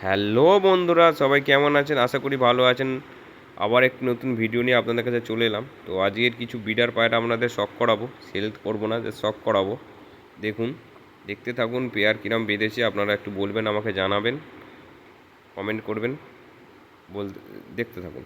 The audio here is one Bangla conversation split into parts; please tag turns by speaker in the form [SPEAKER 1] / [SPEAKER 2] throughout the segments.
[SPEAKER 1] হ্যালো বন্ধুরা, সবাই কেমন আছেন? আশা করি ভালো আছেন। আবার একটি নতুন ভিডিও নিয়ে আপনাদের কাছে চলে এলাম। তো আজকের কিছু বিডার পায়রা আপনাদের শখ করাবো, সেল করবো না, যে শখ করাবো। দেখুন, দেখতে থাকুন পেয়ার কিরম বেঁধেছে। আপনারা একটু বলবেন, আমাকে জানাবেন, কমেন্ট করবেন, বলতে দেখতে থাকুন।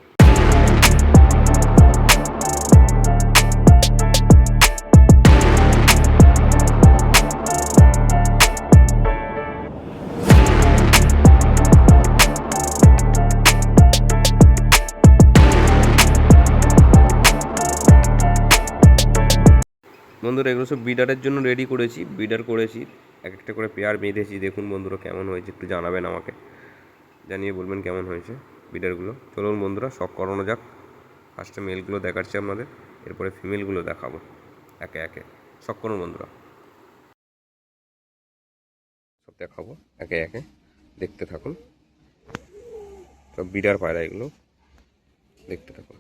[SPEAKER 1] বন্ধুরা, এগুলো সব বিডারের জন্য রেডি করেছি, বিডার করেছি, এক একটা করে পেয়ার বেঁধেছি। দেখুন বন্ধুরা কেমন হয়েছে, একটু জানাবেন আমাকে, জানিয়ে বলবেন কেমন হয়েছে বিডারগুলো। চলুন বন্ধুরা, শখ করানো যাক। ফার্স্টে মেলগুলো দেখাচ্ছি আপনাদের, এরপরে ফিমেলগুলো দেখাবো একে একে। শখ করুন বন্ধুরা, সব দেখাবো একে একে, দেখতে থাকুন। সব বিডার পায়রা এগুলো, দেখতে থাকুন।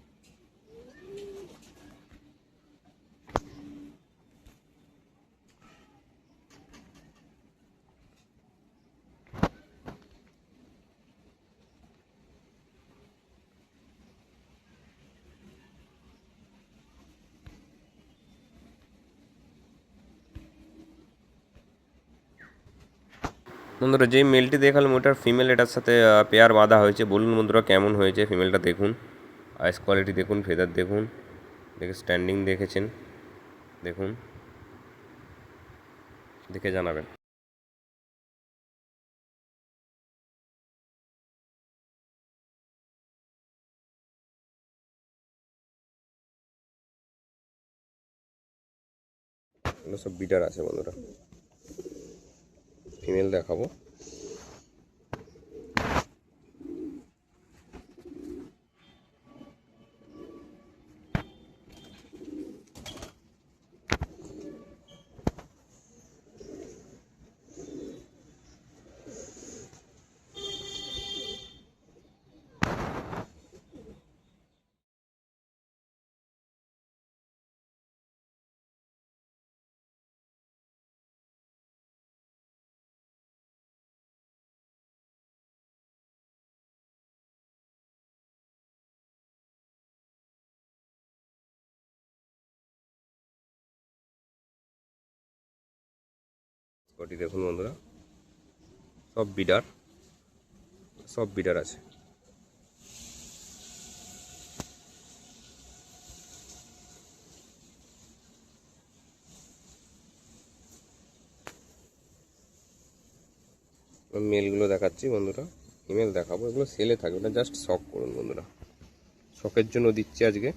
[SPEAKER 1] বন্ধুরা, যেই মেলটি দেখালাম ওটার ফিমেল এটার সাথে পেয়ার বাঁধা হয়েছে। বলুন বন্ধুরা কেমন হয়েছে ফিমেলটা, দেখুন। আইস কোয়ালিটি দেখুন, ফেদার দেখুন, দেখে স্ট্যান্ডিং দেখেছেন, দেখুন, দেখে জানাবেন। এগুলো সব বিডার আছে বন্ধুরা, ফিমেল দেখাবো। কোয়ালিটি দেখুন বন্ধুরা, সব বিডার, সব বিডার আছে। মেলগুলো দেখাচ্ছি বন্ধুরা, ফিমেল দেখাবো। এগুলো সেলে থাকবে না, জাস্ট শখ করুন বন্ধুরা, শখের জন্য দিচ্ছি আজকে।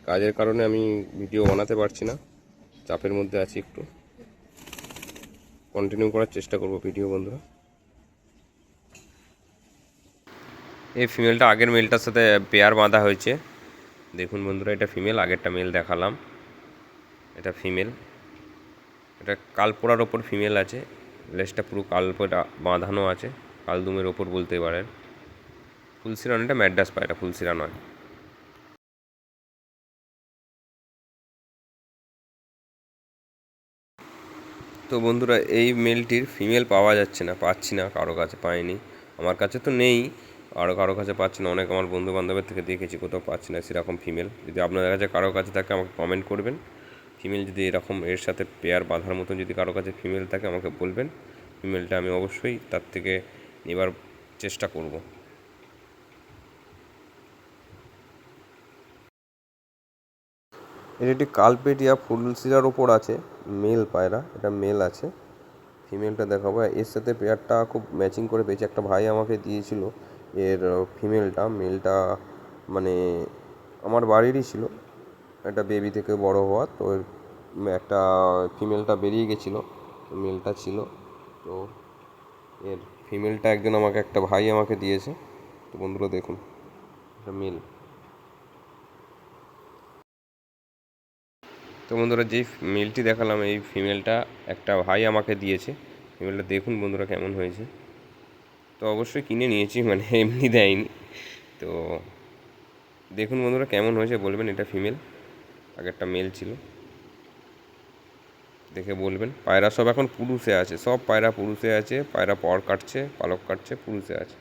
[SPEAKER 1] কাজের কারণে আমি ভিডিও বানাতে পারছি না, চাপের মধ্যে আছি একটু। কন্টিনিউ করার চেষ্টা করব ভিডিও বন্ধুরা। এই ফিমেলটা আগের মেলটার সাথে পেয়ার বাঁধা হয়েছে। দেখুন বন্ধুরা, এটা ফিমেল, আগেরটা মেল দেখালাম, এটা ফিমেল। এটা কালপোড়ার ওপর ফিমেল আছে, লেজটা পুরো কালপোড়া বাঁধানো আছে, কালদুমের ওপর বলতে পারেন। ফুলসিরা নয়, এটা ম্যাড্রাস পায়রা, ফুলসিরা নয়। তো বন্ধুরা, এই মেলটির ফিমেল পাওয়া যাচ্ছে না, পাচ্ছি না, কারো কাছে পাইনি। আমার কাছে তো নেই, আরও কারো কাছে পাচ্ছি না। অনেক আমার বন্ধু বান্ধবের থেকে দেখেছি, কোথাও পাচ্ছি না সেরকম ফিমেল। যদি আপনাদের কাছে কারো কাছে থাকে আমাকে কমেন্ট করবেন। ফিমেল যদি এরকম এর সাথে পেয়ার বাঁধার মতন যদি কারো কাছে ফিমেল থাকে আমাকে বলবেন। ফিমেলটা আমি অবশ্যই তার থেকে নেবার চেষ্টা করব। এটি একটি কালপেটিয়া ফুলসিরার ওপর আছে, মেল পায়রা, এটা মেল আছে। ফিমেলটা দেখাবো, এর সাথে পেয়ারটা খুব ম্যাচিং করে পেয়েছে। একটা ভাই আমাকে দিয়েছিল এর ফিমেলটা, মেলটা মানে আমার বাড়িরই ছিল, একটা বেবি থেকে বড় হওয়া। তো একটা ফিমেলটা বেরিয়ে গেছিলো, মেলটা ছিল। তো এর ফিমেলটা একজন আমাকে, একটা ভাই আমাকে দিয়েছে। তো বন্ধুরা দেখুন, এটা মেল। তো বন্ধুরা, যেই মেলটি দেখালাম এই ফিমেলটা একটা ভাই আমাকে দিয়েছে। ফিমেলটা দেখুন বন্ধুরা কেমন হয়েছে। তো অবশ্যই কিনে নিয়েছি, মানে এমনি দেয়নি। তো দেখুন বন্ধুরা কেমন হয়েছে বলবেন। এটা ফিমেল, আগেরটা মেল ছিল। দেখে বলবেন। পায়রা সব এখন পুরুষে আছে, সব পায়রা পুরুষে আছে, পায়রা পর কাটছে, পালক কাটছে, পুরুষে আছে।